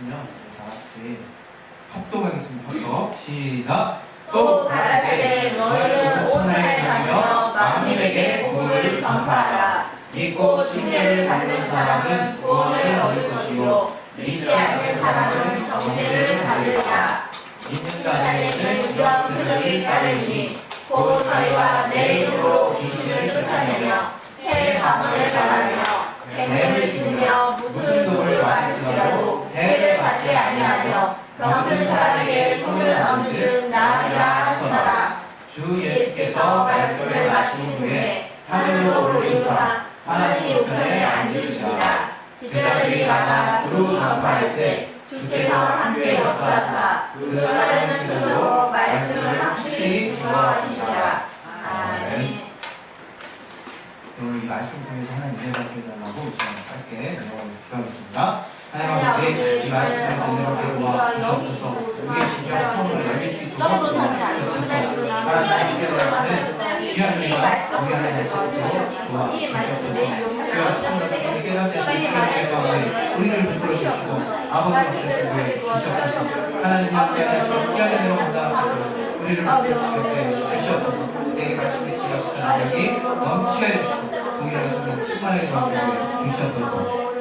있으면 다 같이 합동하겠습니다. 합동. 시작. 또 가라사대 너희는 온 세상에 다니며 만민에게 복음을 전파하라. 믿고 징계를 받는 사람은 구원을 얻을 것이요 믿지 않는 사람은 정죄를 받으리라. 믿는 자에게는 이러한 표적이 따르니 곧 저희가 내 이름으로 귀신을 쫓아내며 새 방언을 말하며 뱀을 씹으며 무슨 독을 마실지라도 해를 받지 아니하며 병든 사람에게 손을 얹은 나으리라 하시더라. 주 예수께서 말씀을 마친 후에 하늘로 올리사 하나님 우편에 앉으시니라. 제자들이 나가 두루 전파할세 주께서 함께 역사하사 그 하나님은 표적으로 말씀을 확실히 증거하시니라. 아멘. 오늘 이 말씀 통해서 하나님 은혜받게 해달라고 시간 짧게 기도하겠습니다. 하나님 아버지, 이 말씀 통해서 은혜받게 도와주시옵소서. 우리의 신경 손으로 열릴 수 있도록 도와주시옵소서. 하나님께서 하시는 귀한 은혜가 우리 안에 될 수 있도록 도와주시옵소서. 귀한 손으로 깨닫게 하시는 우리를 베풀어 주시고 아버지께서 구해 주시옵소서. 하나님 함께 하시는 귀한 은혜로 감당하시고 우리를 베풀어 주시옵소서. 내게 말씀해 주시는 능력이 넘치게 해주시고 동일한 성령 충만하게 말씀해 주시옵소서.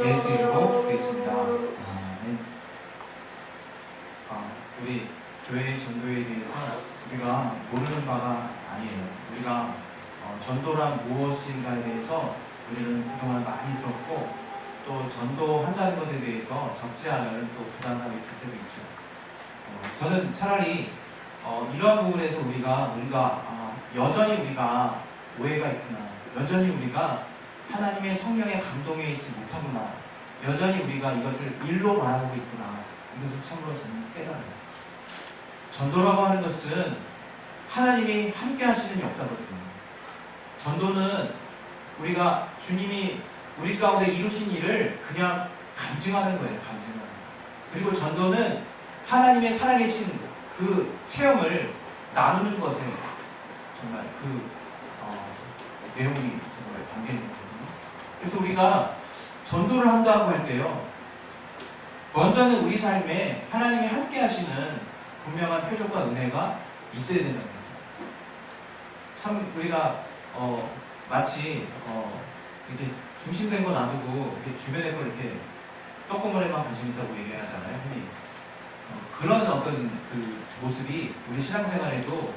예수 이름으로 기도했습니다. 아멘. 우리 교회의 전도에 대해서 우리가 모르는 바가 아니에요. 우리가 전도란 무엇인가에 대해서 우리는 그동안 많이 들었고 또 전도한다는 것에 대해서 적지 않은 또 부담감이 들 때도 있죠. 저는 차라리 이러한 부분에서 우리가 여전히 우리가 오해가 있구나. 여전히 우리가 하나님의 성령의 감동에 있지 못하구나. 여전히 우리가 이것을 일로 바라보고 있구나. 이것을 참으로 저는 깨달아요. 전도라고 하는 것은 하나님이 함께 하시는 역사거든요. 전도는 우리가 주님이 우리 가운데 이루신 일을 그냥 간증하는 거예요. 간증하는 거예요. 그리고 전도는 하나님의 살아계신 그 체험을 나누는 것에 정말 내용이 정말 담겨 있는 거거든요. 그래서 우리가 전도를 한다고 할 때요, 먼저는 우리 삶에 하나님이 함께 하시는 분명한 표적과 은혜가 있어야 된다는 거죠. 참 우리가 마치 이렇게 중심된 거 놔두고 이렇게 주변에 거 이렇게 떡고물에만 관심 있다고 얘기하잖아요. 흔히 그런 어떤 그 모습이 우리 신앙생활에도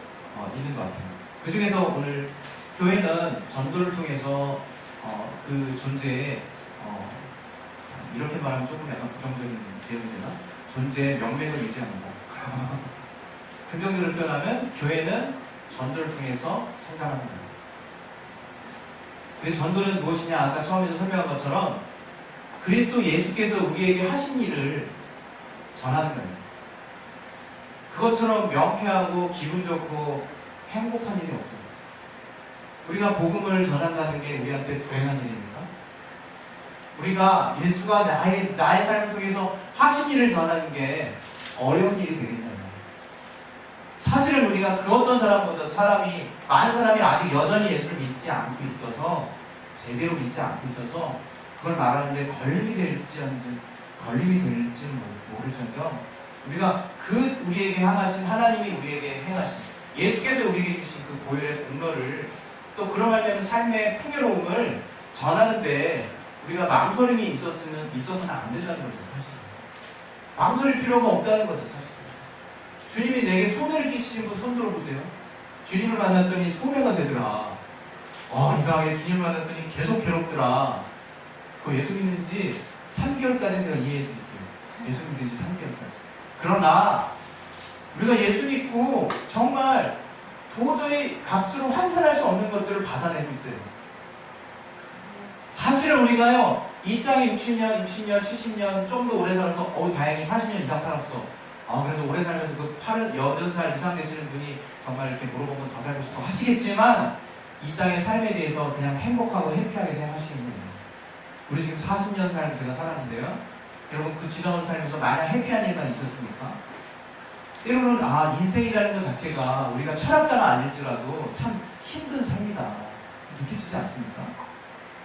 있는 것 같아요. 그 중에서 오늘 교회는 전도를 통해서 그 존재에 이렇게 말하면 조금 약간 부정적인 내용이 되나? 존재의 명맥을 유지한다. 긍정적으로 표현하면 교회는 전도를 통해서 성장하는 거예요. 그 전도는 무엇이냐? 아까 처음에도 설명한 것처럼 그리스도 예수께서 우리에게 하신 일을 전하는 거예요. 그것처럼 명쾌하고 기분 좋고 행복한 일이 없어요. 우리가 복음을 전한다는 게 우리한테 불행한 일입니까? 우리가 예수가 나의 삶을 통해서 하신 일을 전하는 게 어려운 일이 되겠냐고요. 사실은 우리가 그 어떤 사람보다 많은 사람이 아직 여전히 예수를 믿지 않고 있어서 제대로 믿지 않고 있어서 그걸 말하는데 걸림이 될지는 모를지언정 우리가 우리에게 향하신 하나님이 우리에게 행하신 예수께서 우리에게 주신 그 보혈의 공로를 또 그런 말하면 삶의 풍요로움을 전하는데 우리가 망설임이 있어서는 안 된다는 거죠. 사실 망설일 필요가 없다는 거죠. 사실 주님이 내게 손해를 끼치신 분 손 들어보세요. 주님을 만났더니 소매가 되더라. 이상하게 주님을 만났더니 계속 괴롭더라. 그 예수 믿는 지 3개월까지 제가 이해해드릴게요. 예수 믿는 지 3개월까지. 그러나 우리가 예수 믿고 정말 도저히 값으로 환산할 수 없는 것들을 받아내고 있어요. 사실은 우리가요, 이 땅에 60년, 70년 좀 더 오래 살아서 다행히 80년 이상 살았어. 그래서 오래 살면서 그 80살 이상 되시는 분이 정말 이렇게 물어보면 더 살고 싶어 하시겠지만 이 땅의 삶에 대해서 그냥 행복하고 해피하게 생각하시는 분이에요. 우리 지금 40년 삶 제가 살았는데요. 여러분 그 지나온 삶에서 마냥 해피한 일만 있었습니까? 때로는 인생이라는 것 자체가 우리가 철학자가 아닐지라도 참 힘든 삶이다 느끼지 않습니까?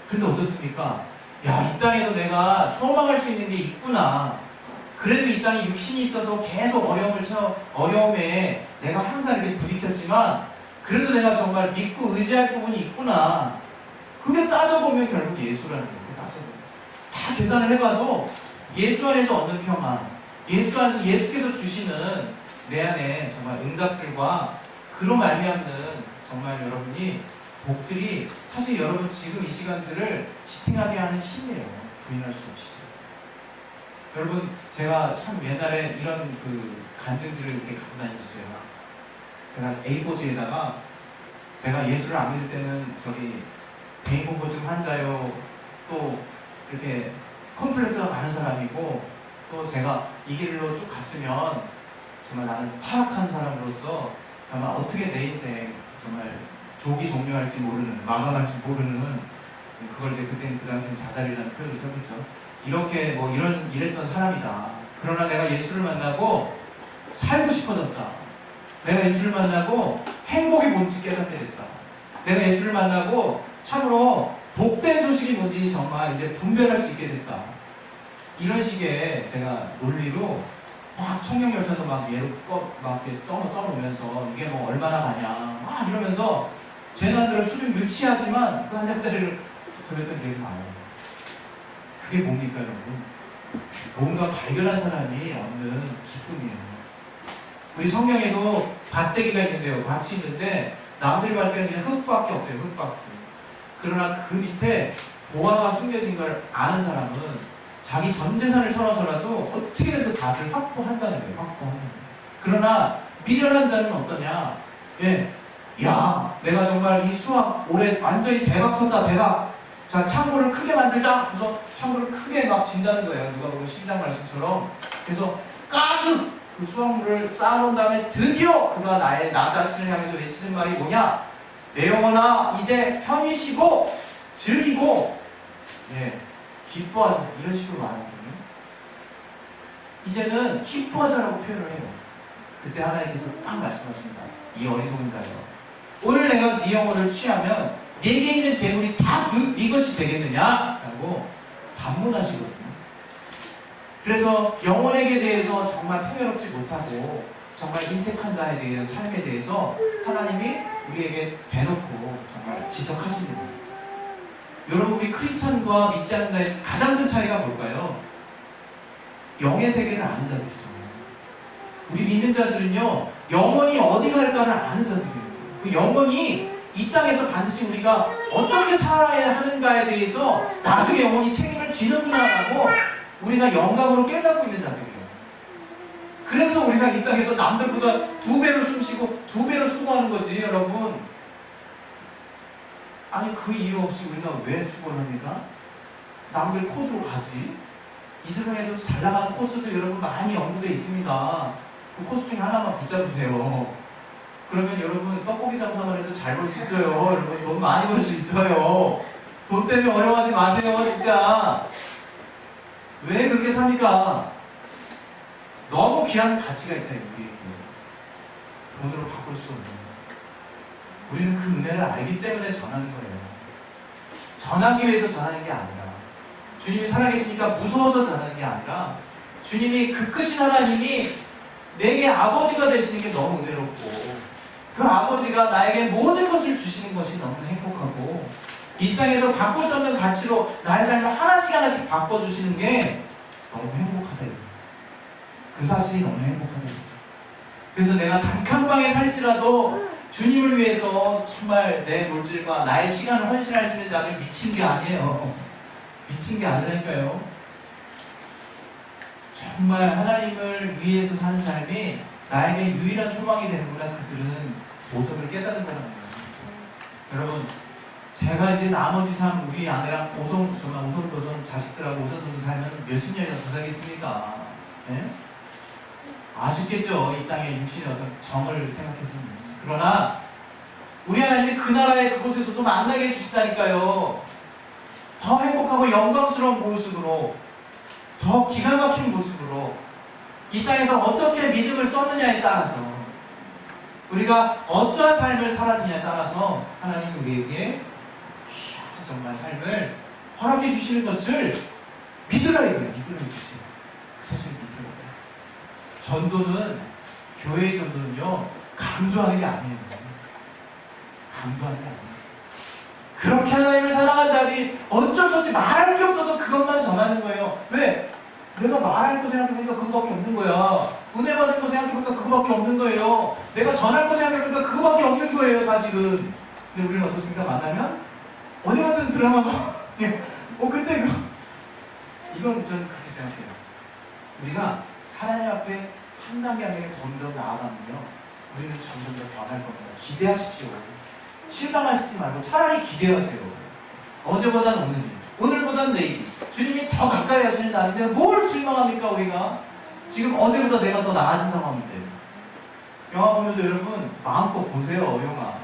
그런데 어떻습니까? 이 땅에도 내가 소망할 수 있는 게 있구나. 그래도 이 땅에 육신이 있어서 계속 어려움에 내가 항상 이렇게 부딪혔지만 그래도 내가 정말 믿고 의지할 부분이 있구나. 그게 따져보면 결국 예수라는 거예요. 따져보면. 다 계산을 해봐도 예수 안에서 얻는 평안, 예수 안에서 예수께서 주시는 내 안에 정말 응답들과 그로 말미암는 정말 여러분이 복들이 사실 여러분 지금 이 시간들을 지탱하게 하는 힘이에요. 부인할 수 없이. 여러분 제가 참 옛날에 이런 그 간증지를 이렇게 갖고 다녔어요. 제가 A4지에다가 제가 예수를 안 믿을 때는 저기 대인공포증 환자요, 또 이렇게 컴플렉스가 많은 사람이고, 또 제가 이 길로 쭉 갔으면 정말 나는 타락한 사람으로서 정말 어떻게 내 인생 정말 조기 종료할지 모르는, 마감할지 모르는, 그걸 이제 그때는 그 당시엔 자살이라는 표현을 썼겠죠. 이렇게 뭐 이랬던 사람이다. 그러나 내가 예수를 만나고 살고 싶어졌다. 내가 예수를 만나고 행복이 뭔지 깨닫게 됐다. 내가 예수를 만나고 참으로 복된 소식이 뭔지 정말 이제 분별할 수 있게 됐다. 이런 식의 제가 논리로 막 청년열차도 막 예로 막 이렇게 써놓으면서 이게 뭐 얼마나 가냐 막 이러면서 제 나름대로 수준 유치하지만 그 한 장짜리를 돌렸던 기억이 나요. 그게 뭡니까 여러분? 뭔가 발견한 사람이 얻는 기쁨이에요. 우리 성경에도 밭대기가 있는데요. 밭이 있는데 남들이 볼 때는 그냥 흙밖에 없어요. 흙밖에. 그러나 그 밑에 보화가 숨겨진 걸 아는 사람은 자기 전 재산을 털어서라도 어떻게든 그 밭을 확보한다는 거예요. 확보하는 거예요. 그러나 미련한 자는 어떠냐? 예, 야, 내가 정말 이 수학 올해 완전히 대박 쳤다. 대박. 자, 창고를 크게 만들자. 그래서 창고를 크게 막 진다는 거예요. 누가 보면 12장 말씀처럼. 그래서 가득 그 수확물을 쌓아놓은 다음에 드디어 그가 나 자신을 향해서 외치는 말이 뭐냐? 내 영혼아 이제 편히 쉬고 즐기고 예, 기뻐하자. 이런 식으로 말하거든요. 이제는 기뻐하자라고 표현을 해요. 그때 하나님께서 딱 말씀하십니다. 이 어리석은 자여, 오늘 내가 네 영혼을 취하면 내게 있는 재물이 다 네 것이 되겠느냐? 라고 반문하시거든요. 그래서 영혼에게 대해서 정말 풍요롭지 못하고 정말 인색한 자에 대해서, 삶에 대해서 하나님이 우리에게 대놓고 정말 지적하십니다. 여러분, 우리 크리스찬과 믿지 않는 자의 가장 큰 차이가 뭘까요? 영의 세계를 아는 자들이죠. 우리 믿는 자들은요, 영혼이 어디 갈까를 아는 자들이에요. 그 영혼이 이 땅에서 반드시 우리가 어떻게 살아야 하는가에 대해서 나중에 영혼이 책임을 지는구나라고 우리가 영감으로 깨닫고 있는 자들이에요. 그래서 우리가 이 땅에서 남들보다 2배로 숨쉬고 2배로 수고하는 거지, 여러분. 아니, 그 이유 없이 우리가 왜 수고를 합니까? 남들 코드로 가지. 이 세상에도 잘 나가는 코스도 여러분 많이 연구되어 있습니다. 그 코스 중에 하나만 붙잡으세요. 그러면 여러분 떡볶이 장사만 해도 잘 벌 수 있어요. 여러분 돈 많이 벌 수 있어요. 돈 때문에 어려워하지 마세요. 진짜. 왜 그렇게 삽니까? 너무 귀한 가치가 있다, 우리에게. 돈으로 바꿀 수 없는. 우리는 그 은혜를 알기 때문에 전하는 거예요. 전하기 위해서 전하는 게 아니라, 주님이 살아계시니까 무서워서 전하는 게 아니라, 주님이 그 크신 하나님이 내게 아버지가 되시는 게 너무 은혜롭고, 그 아버지가 나에게 모든 것을 주시는 것이 너무 행복하고, 이 땅에서 바꿀 수 없는 가치로 나의 삶을 하나씩 하나씩 바꿔주시는 게 너무 행복하대요. 그 사실이 너무 행복하대요. 그래서 내가 단칸방에 살지라도 주님을 위해서 정말 내 물질과 나의 시간을 헌신할 수 있는 자는 미친 게 아니에요. 미친 게 아니라니까요. 정말 하나님을 위해서 사는 삶이 나에게 유일한 소망이 되는구나. 그들은 보석을 깨달은 사람이에요. 여러분, 제가 이제 나머지 삶 우리 아내랑 오손도손 자식들하고 오손도손 살면 몇십 년이나 더 살겠습니까? 네? 아쉽겠죠. 이 땅에 육신의 어떤 정을 생각해서는. 그러나 우리 하나님이 그 나라의 그곳에서도 만나게 해주신다니까요. 더 행복하고 영광스러운 모습으로, 더 기가 막힌 모습으로 이 땅에서 어떻게 믿음을 썼느냐에 따라서, 우리가 어떠한 삶을 살았느냐에 따라서 하나님이 우리에게 귀한 정말 삶을 허락해 주시는 것을 믿으라 이거예요. 믿으라 이거지. 그 사실을 믿으라. 전도는, 교회의 전도는요, 강조하는 게 아니에요. 강조하는 게 아니에요. 그렇게 하나님을 사랑한 자들이 어쩔 수 없이 말할 게 없어서 그것만 전하는 거예요. 왜? 내가 말할 거 생각해보니까 그거밖에 없는 거야. 은혜 받을 거 생각해보니까 그거밖에 없는 거예요. 내가 전할 거 생각해보니까 그거밖에 없는 거예요, 사실은. 근데 우리는 어떻습니까? 만나면 어디 가든 드라마가 근데 이건 저는 그렇게 생각해요. 우리가 하나님 앞에 한 단계 한 단계 점점 나아가면요, 우리는 점점 더 변할 겁니다. 기대하십시오. 실망하시지 말고 차라리 기대하세요. 어제보단 오늘이, 오늘보단 내일이, 주님이 더 가까이 하시는 날인데 뭘 실망합니까? 우리가 지금 어제보다 내가 더 나아진 상황인데. 영화 보면서 여러분 마음껏 보세요. 영화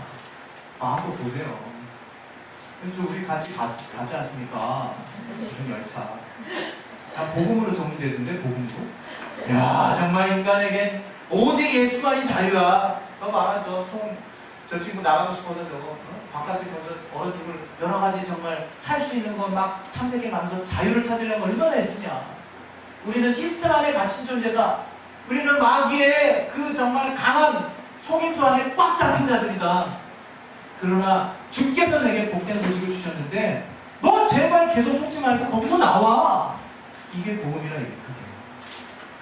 마음껏 보세요. 그래서 우리 같이 갔지 않습니까? 무슨 열차 그냥 복음으로 정리되던데, 복음으로. 야, 정말 인간에겐 오직 예수만이 자유야. 저 봐라, 저 친구 나가고 싶어서 저거 바깥에 가서 얼어 죽을 여러 가지 정말 살 수 있는 건 막 탐색해 가면서 자유를 찾으려면 얼마나 애쓰냐. 우리는 시스템 안에 갇힌 존재다. 우리는 마귀의 그 정말 강한 속임수 안에 꽉 잡힌 자들이다. 그러나 주께서 내게 복된 소식을 주셨는데 너 제발 계속 속지 말고 거기서 나와. 이게 복음이라 이게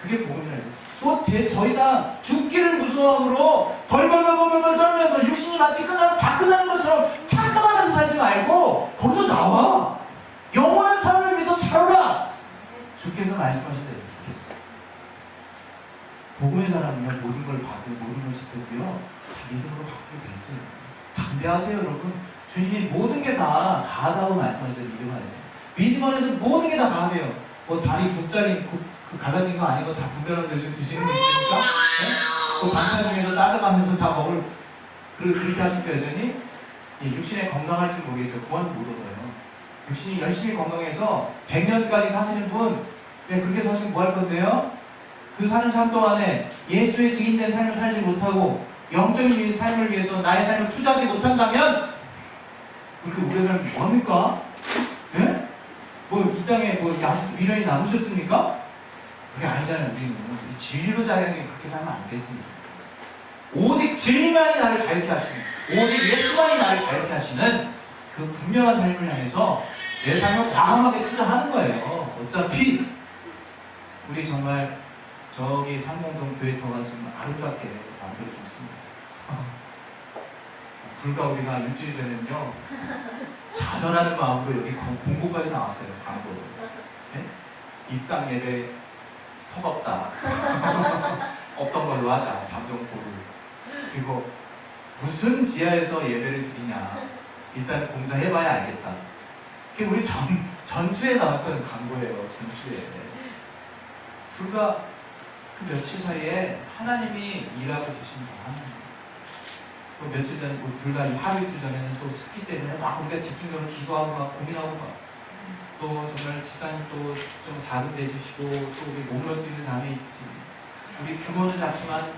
그게 복음이라 이게. 또 더 이상 죽기를 무서움으로 벌벌벌벌벌 떨면서 육신이 마치 다 끝나는 것처럼 착각하면서 살지 말고 거기서 나와. 영원한 삶을 위해서 살아라. 주께서 말씀하신 대로 주께서. 복음의 사람은요, 모든 걸 봐도 모든 걸 지켜도요, 다 믿음으로 바뀌게 돼 있어요. 담대하세요, 여러분. 주님이 모든 게 다 가하다고 말씀하셔요. 믿음 안에서. 믿음 안에서 모든 게 다 가하대요. 뭐 다리 그 갈라진 거 아닌 거 다 분별하면서 요즘 드시는 분 있으니까, 네? 또 반찬 중에서 따져가면서 다 먹을, 그렇게 하실까 여전히? 예, 육신에 건강할지 모르겠죠. 구원 못 얻어요. 육신이 열심히 건강해서 100년까지 사시는 분, 네, 그렇게 사시면 뭐 할 건데요? 그 사는 삶 동안에 예수의 증인된 삶을 살지 못하고 영적인 삶을 위해서 나의 삶을 투자하지 못한다면 그렇게 오래 살면 뭐합니까? 예? 뭐 이 땅에 뭐 미련이 남으셨습니까? 그게 아니잖아요. 우리는 진리로 자유하게 그렇게 살면 안 되지. 오직 진리만이 나를 자유케 하시는, 오직 예수만이 나를 자유케 하시는 그 분명한 삶을 향해서 내 삶을 과감하게 투자하는 거예요. 어차피 우리 정말 저기 상봉동 교회터가 지금 아름답게 만들어졌습니다. 불과 우리가 일주일 전에는요, 좌절하는 마음으로 여기 공고까지 나왔어요. 광고로. 네? 입당 예배 턱없다. 없던 걸로 하자. 잠정포를. 그리고 무슨 지하에서 예배를 드리냐. 일단 공사해봐야 알겠다. 그게 우리 전주에 나왔던 광고예요. 전주에. 불과 그 며칠 사이에 하나님이 일하고 계십니다. 또 며칠 전, 불과 하루 이틀 전에는 또 습기 때문에 막 우리가 집중적으로 기도하고 막 고민하고 막 또 정말 집단이 또 좀 자극해 주시고 또 우리 몸으로 뛰는 잠이 있지. 우리 규모는 작지만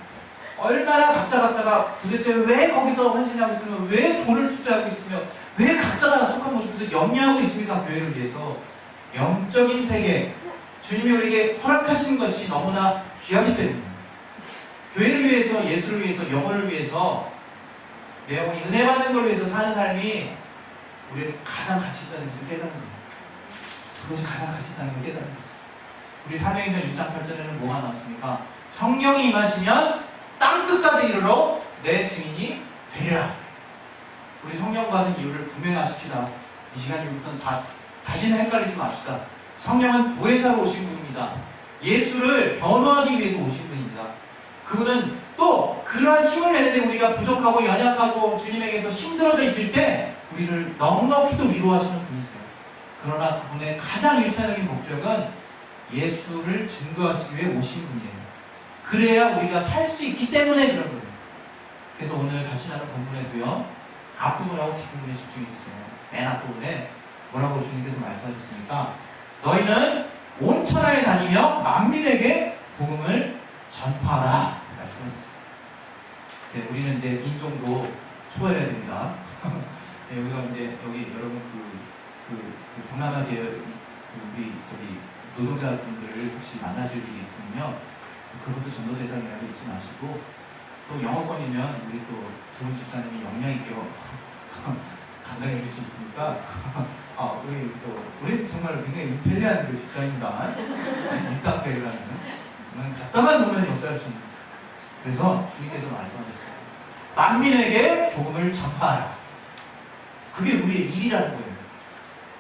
얼마나 각자가 도대체 왜 거기서 헌신하고 있으며 왜 돈을 투자하고 있으며 왜 각자가 속한 모습에서 염려하고 있습니까? 교회를 위해서. 영적인 세계, 주님이 우리에게 허락하신 것이 너무나 귀하기 때문에 교회를 위해서, 예수를 위해서, 영혼을 위해서 내 영혼이 은혜 받는 걸 위해서 사는 삶이 우리는 가장 가치 있다는 것을 깨닫는 거예요. 그것이 가장 가치 있다는 걸 깨닫는 거죠. 우리 사도행전 6장 8절에는 뭐가 나왔습니까? 성령이 임하시면 땅끝까지 이르러 내 증인이 되리라. 우리 성령 받은 이유를 분명하십시다. 이 시간 이후부터는 다시는 헷갈리지 맙시다. 성령은 보혜사로 오신 분입니다. 예수를 변호하기 위해서 오신 분입니다. 그분은 또 그러한 힘을 내는데 우리가 부족하고 연약하고 주님에게서 힘들어져 있을 때 우리를 넉넉히 또 위로하시는 분이세요. 그러나 그분의 가장 1차적인 목적은 예수를 증거하시기 위해 오신 분이에요. 그래야 우리가 살 수 있기 때문에 그런 거예요. 그래서 오늘 같이 나눈 본문에도요, 앞부분하고 뒷부분에 집중해 주세요. 맨 앞부분에 뭐라고 주님께서 말씀하셨습니까? 너희는 온 천하에 다니며 만민에게 복음을 전파하라 말씀하셨습니다. 네, 우리는 이제 인종도 초월해야 됩니다. 네, 여기가 이제 여기 여러분 그 동남아 계열 우리 저기 노동자분들을 혹시 만나실 일이 있으면요, 그것도 전도 대상이라고 잊지 마시고, 또 영어권이면 우리 또 좋은 집사님이 역량 있게 감당해 줄 수 있으니까 우리 정말 굉장히 편리한 그 집사입니다. 일당백이라는 갖다만 놓으면 역사할 수 있는. 그래서 주님께서 말씀하셨어요. 만민에게 복음을 전파하라. 그게 우리의 일이라는 거예요.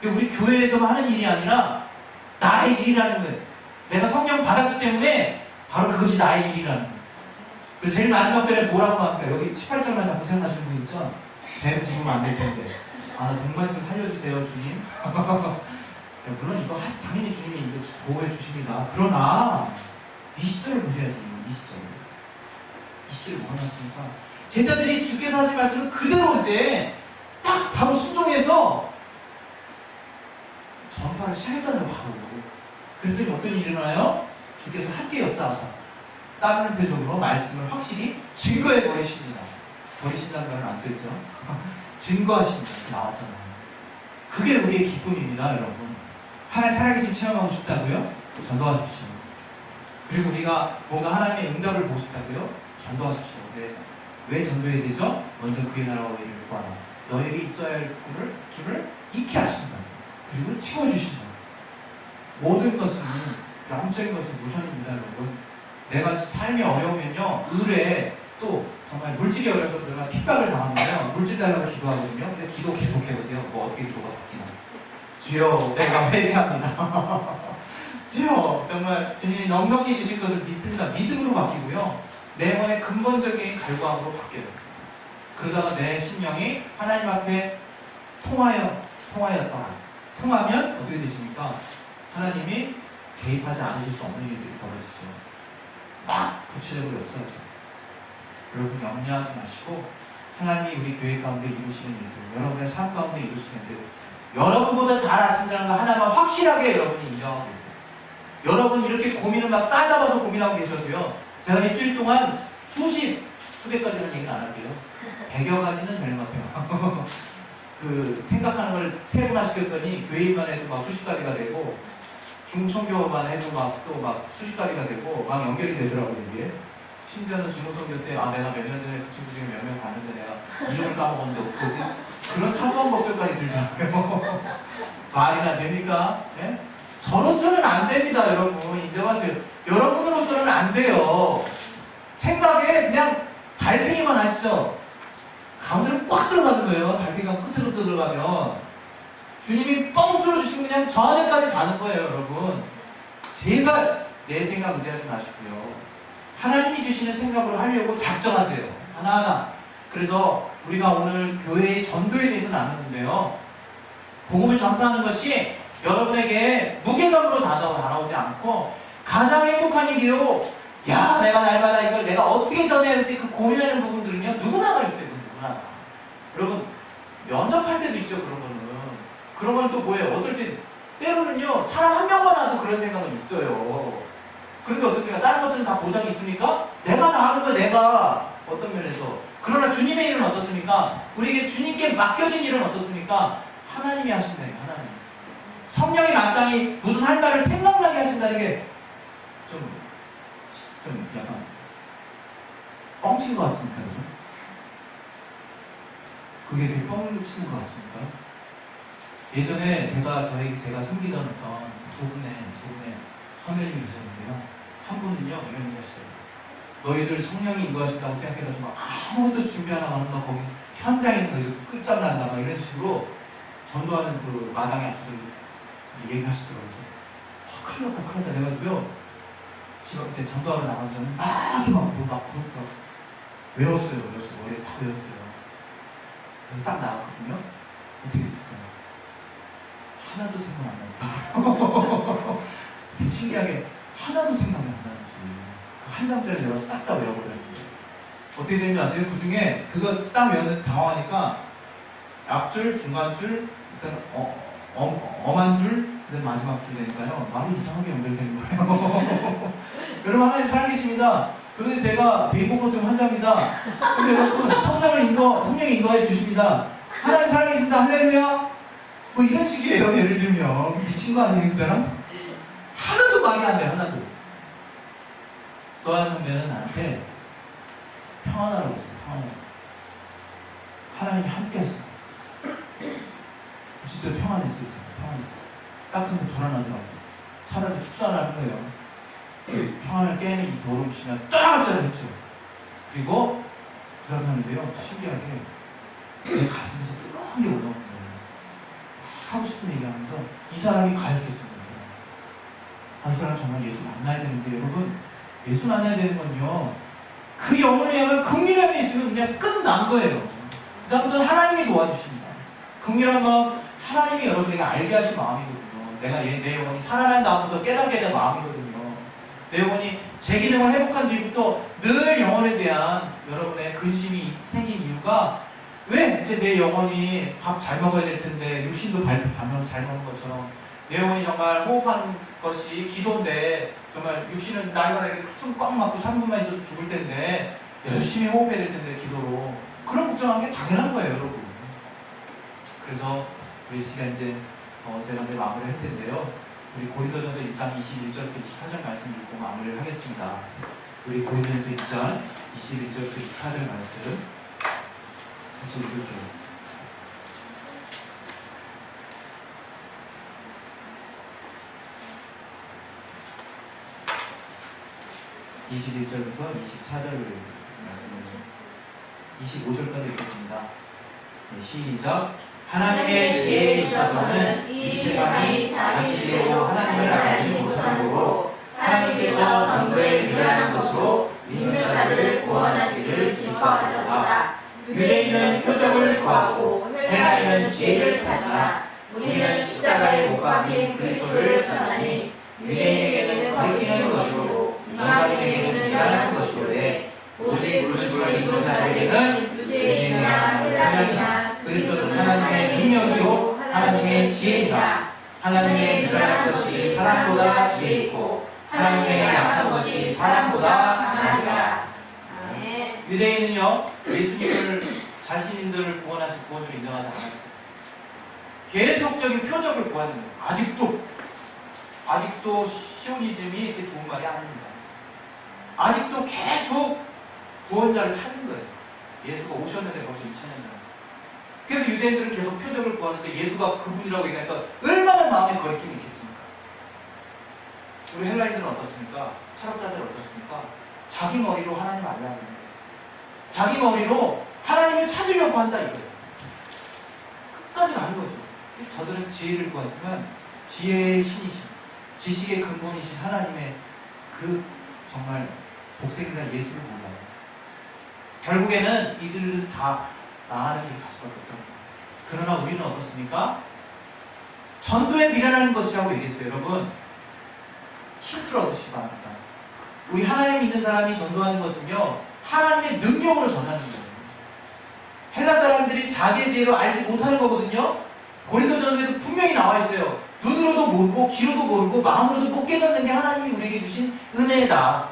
그게 우리 교회에서만 하는 일이 아니라 나의 일이라는 거예요. 내가 성령 받았기 때문에 바로 그것이 나의 일이라는 거예요. 그래서 제일 마지막 절에 뭐라고 합니까? 여기 18절만 자꾸 생각하시는 분 있죠? 뱀 지금 안 될 텐데. 나 복음만 좀 살려주세요, 주님. 물론 이거 당연히 주님이 이거 보호해 주십니다. 그러나 20절을 보셔야지. 20절을 뭐가 났습니까? 제자들이 주께서 하신 말씀을 그대로 이제 딱 바로 순종해서 전파를 시작했다는 거 바로. 그랬더니 어떤 일이 일어나요? 주께서 함께 역사하사 다른 표적으로 말씀을 확실히 증거해 버리십니다. 버리신다는 말은 안 쓰였죠? 증거하십니다. 이렇게 나왔잖아요. 그게 우리의 기쁨입니다, 여러분. 하나님 살아계신 체험하고 싶다고요? 전도하십시오. 그리고 우리가 뭔가 하나님의 응답을 보고 싶다고요? 전도하십시오. 왜 전도해야 되죠? 먼저 그의 나라와 의를 구하라. 너에게 있어야 할 줄을 익히 하신다. 그리고 채워주신다. 모든 것은 영적인 것은 우선입니다, 여러분. 내가 삶이 어려우면요, 의뢰 또 정말 물질이 어려서 내가 핍박을 당하면요, 물질 달라고 기도하거든요. 근데 기도 계속해보세요. 뭐 어떻게 기도가 바뀌나? 주여, 내가 회개합니다. 주여, 정말 주님이 넉넉히 주실 것을 믿습니다. 믿음으로 바뀌고요. 내 영혼의 근본적인 갈구함으로 바뀌어요. 그러다가 내 심령이 하나님 앞에 통하였다. 통하면 어떻게 되십니까? 하나님이 개입하지 않으실 수 없는 일들이 벌어지죠. 막 구체적으로 역사하죠. 여러분 염려하지 마시고 하나님이 우리 교회 가운데 이루시는 일들, 여러분의 삶 가운데 이루시는 일들, 여러분보다 잘 아신다는 거 하나만 확실하게 여러분이 인정하고 계세요. 여러분 이렇게 고민을 막 싸잡아서 고민하고 계셔도요, 제가 일주일 동안 수백 가지는 얘기는 안 할게요. 100여 가지는 되는 것 같아요. 그 생각하는 걸 세분화 시켰더니 교회만 해도 막 수십 가지가 되고 중성교만 해도 막 수십 가지가 되고 막 연결이 되더라고요, 이게. 심지어는 중성교 때 내가 몇 년 전에 그 친구 중에 몇 명 봤는데 내가 이름을 까먹었는데 어떡하지? 그런 사소한 걱정까지 들더라고요. 말이나 됩니까? 네? 저로서는 안 됩니다, 여러분. 인정하세요. 여러분으로서는 안 돼요. 생각에 그냥 달팽이만 하시죠. 가운데로 꽉 들어가는 거예요. 달팽이가 끝으로 들어가면 주님이 뻥 뚫어주시면 그냥 저 안에까지 가는 거예요, 여러분. 제발 내 생각 의지하지 마시고요. 하나님이 주시는 생각으로 하려고 작정하세요. 하나하나. 그래서 우리가 오늘 교회의 전도에 대해서 나누는데요, 복음을 전파하는 것이 여러분에게 무게감으로 다가오지 않고 가장 행복한 일이요. 야, 내가 날마다 이걸 내가 어떻게 전해야 될지 그 고민하는 부분들은요, 누구나가 있어요. 누구나. 여러분 면접할 때도 있죠. 그런 건 또 뭐예요? 어떨 때 때로는요, 사람 한 명만 와도 그런 생각은 있어요. 그런데 어떻습니까? 다른 것들은 다 보장이 있습니까? 내가 나가는 거 내가 어떤 면에서. 그러나 주님의 일은 어떻습니까? 우리에게 주님께 맡겨진 일은 어떻습니까? 하나님이 하신다. 하나님. 성령이 마땅히 무슨 할 말을 생각나게 하신다는 게 좀 약간 뻥친 것 같습니까? 그게 되게 뻥친 것 같습니까? 예전에 제가 섬기던 어떤 두 분의 선배님이 계셨는데요. 한 분은요, 이런 얘기 하시더라고요. 너희들 성령이 인도하신다고 생각해가지고 아무것도 준비 안 하고 너 거기 현장에 있는 너희들 끝장난다 막 이런 식으로 전도하는 그 마당에 앞서서 얘기하시더라고요. 큰일 났다 해가지고요, 집에 이제 전도하러 나가기 전에 막 외웠어요. 머리에 다 외웠어요. 그래서 딱 나왔거든요. 어떻게 됐을까요? 하나도 생각 안 나요. 신기하게 하나도 생각이 안 나는지 그 한 장짜리 내가 싹 다 외워버렸는데 어떻게 되는지 아세요? 그 중에 그거 딱 외웠는데 당황하니까 앞줄, 중간줄, 일단 엄한 줄, 그다음 마지막 줄 되니까요, 말이 이상하게 연결되는 거예요. 여러분 하나님 살아계십니다. 그런데 제가 대인복권 환자입니다. 근데 여러분 성령이 인도해 주십니다. 하나님 살아계십니다. 할렐루야. 뭐 이런 식이에요. 예를 들면 미친 거 아니에요, 그 사람? 하나도 말이 안 돼. 하나도. 또 한 선배는 나한테 평안하라고 했어요. 평안하라고. 하나님이 함께 하시고 진짜 평안했어요. 평안했어요. 딱 근데 불안하더라고요. 차라리 축사 안 하는 거예요. 평안을 깨는 이 더러운 시간 떠나갔잖아요. 했죠. 그리고 그 사람 하는데요. 신기하게 내 가슴에서 뜨거운 게 올라오는 거예요. 하고 싶은 얘기하면서 이 사람이 가르쳤어요. 이 사람 정말 예수 만나야 되는데 여러분 예수 만나야 되는 건요. 그 영혼을 향한 긍휼함이 있으면 그냥 끝난 거예요. 그 다음부터는 하나님이 도와주십니다. 긍휼한 마음 하나님이 여러분에게 알게 하신 마음이거든요. 내 영혼이 살아난 다음부터 깨닫게 된 마음이거든요. 내 영혼이 제 기능을 회복한 뒤부터 늘 영혼에 대한 여러분의 근심이 생긴 이유가 왜 이제 내 영혼이 밥 잘 먹어야 될 텐데 육신도 밥 잘 먹는 것처럼 내 영혼이 정말 호흡하는 것이 기도인데 정말 육신은 날마다 이렇게 숨 꽉 막고 3분만 있어도 죽을 텐데 열심히 호흡해야 될 텐데 기도로 그런 걱정하는 게 당연한 거예요 여러분. 그래서 우리 시간 이제 제가 이제 마무리를 할 텐데요. 우리 고린도전서 1장 21절부터 24절 말씀 읽고 마무리를 하겠습니다. 우리 고린도전서 1장 21절부터 24절 말씀 같이 읽을게요. (21절부터 24절) 말씀을 25절까지 읽겠습니다. 네, 시작. 하나님의 지혜에 있어서는 이 세상이 자기 지혜로 하나님을 알지 못하는 거로 하나님께서 전도에 미련한 것으로 믿는 자들을 구원하시기를 기뻐하셨다. 유대인은 표적을 구하고 헬라인은 지혜를 찾으나 우리는 십자가에 못 박힌 그리스도를 전하니 유대인에게는 거리끼는 것이고 이방인에게는 미련한 것이로되 오직 그리스도를 믿는 자에게는 유대인이나 헬라인이나 그리스도는 하나님의 능력이요 하나님의 지혜이다. 하나님의 미련한 것이 사람보다 지혜 있고 하나님의 약한 것이 사람보다 강하니라. 유대인은요 예수님을 자신들을 구원하실 구원으로 인정하지 않았어요. 계속적인 표적을 구하는 거예요. 아직도 시오니즘이 이렇게 좋은 말이 아닙니다. 아직도 계속 구원자를 찾는 거예요. 예수가 오셨는데 벌써 2000년 전에. 그래서 유대인들은 계속 표적을 구하는데 예수가 그분이라고 얘기하니까 얼마나 마음에 거리낌이 있겠습니까? 우리 헬라인들은 어떻습니까? 철학자들은 어떻습니까? 자기 머리로 하나님 알라고 합니다. 자기 머리로 하나님을 찾으려고 한다 이거예요. 끝까지 가는 거죠. 저들은 지혜를 구하지만 지혜의 신이신, 지식의 근본이신 하나님의 그 정말 복생이나 예수를 몰라요. 결국에는 이들은 다 나가는 길을 갈 수밖에 없다. 그러나 우리는 어떻습니까? 전도에 미련한 것이라고 얘기했어요. 여러분 힌트를 얻으시기 바랍니다. 우리 하나님 믿는 사람이 전도하는 것은요 하나님의 능력으로 전하는 거예요. 헬라 사람들이 자기의 지혜로 알지 못하는 거거든요. 고린도전서에도 분명히 나와 있어요. 눈으로도 모르고 귀로도 모르고 마음으로도 못 깨닫는 게 하나님이 우리에게 주신 은혜다.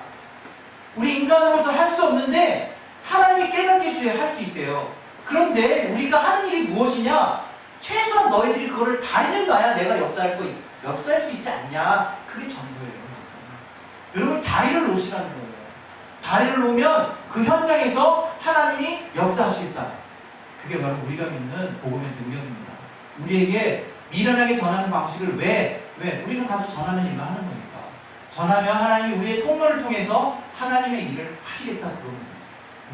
우리 인간으로서 할 수 없는데 하나님이 깨닫게 해주셔야 할 수 있대요. 그런데 우리가 하는 일이 무엇이냐? 최소한 너희들이 그거를 다리는 놔야 내가 역사할 수 있지 않냐? 그게 전도예요. 여러분 다리를 놓으시라는 거예요. 다리를 놓으면 그 현장에서 하나님이 역사하시겠다. 그게 바로 우리가 믿는 복음의 능력입니다. 우리에게 미련하게 전하는 방식을 왜? 우리는 가서 전하는 일만 하는 거니까. 전하면 하나님이 우리의 통로를 통해서 하나님의 일을 하시겠다 그러는 거예요.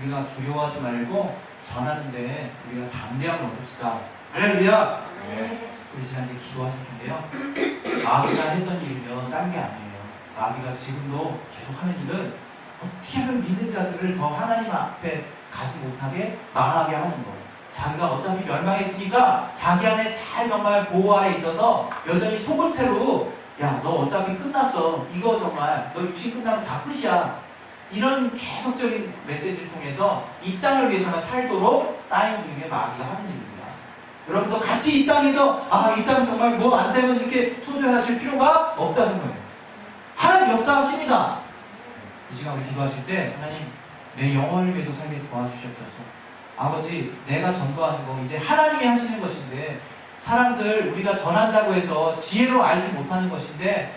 우리가 두려워하지 말고 전하는데 우리가 담대함을 얻읍시다. 할렐루야! 네. 우리 지난주에 기도하실 텐데요. 마귀가 했던 일이면 딴 게 아니에요. 마귀가 지금도 계속하는 일은 어떻게 하면 믿는 자들을 더 하나님 앞에 가지 못하게 망하게 하는 거예요. 자기가 어차피 멸망했으니까 자기 안에 잘 정말 보호 아래 있어서 여전히 속은 채로 야, 너 어차피 끝났어. 이거 정말 너 육신 끝나면 다 끝이야. 이런 계속적인 메시지를 통해서 이 땅을 위해서만 살도록 쌓인 주는 게 마귀가 하는 일입니다. 여러분도 같이 이 땅에서 이 땅 정말 뭐 안 되면 이렇게 초조해하실 필요가 없다는 거예요. 하나님 역사하십니다. 이 시간 우리 기도하실 때 하나님 내 영혼을 위해서 살게 도와주시옵소서. 아버지 내가 전도하는 거 이제 하나님이 하시는 것인데 사람들 우리가 전한다고 해서 지혜로 알지 못하는 것인데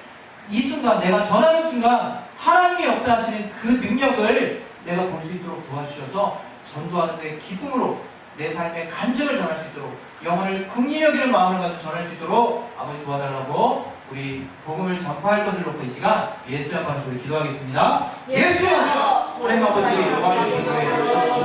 이 순간 내가 전하는 순간 하나님의 역사하시는 그 능력을 내가 볼 수 있도록 도와주셔서 전도하는 데 기쁨으로 내 삶의 간증을 전할 수 있도록 영혼을 긍휼히 여기는 마음을 가지고 전할 수 있도록 아버지 도와달라고 우리 복음을 전파할 것을 놓고 이 시간 예수의 한번 우리 기도하겠습니다. 예수! 하나님 아버지 영광의 주님의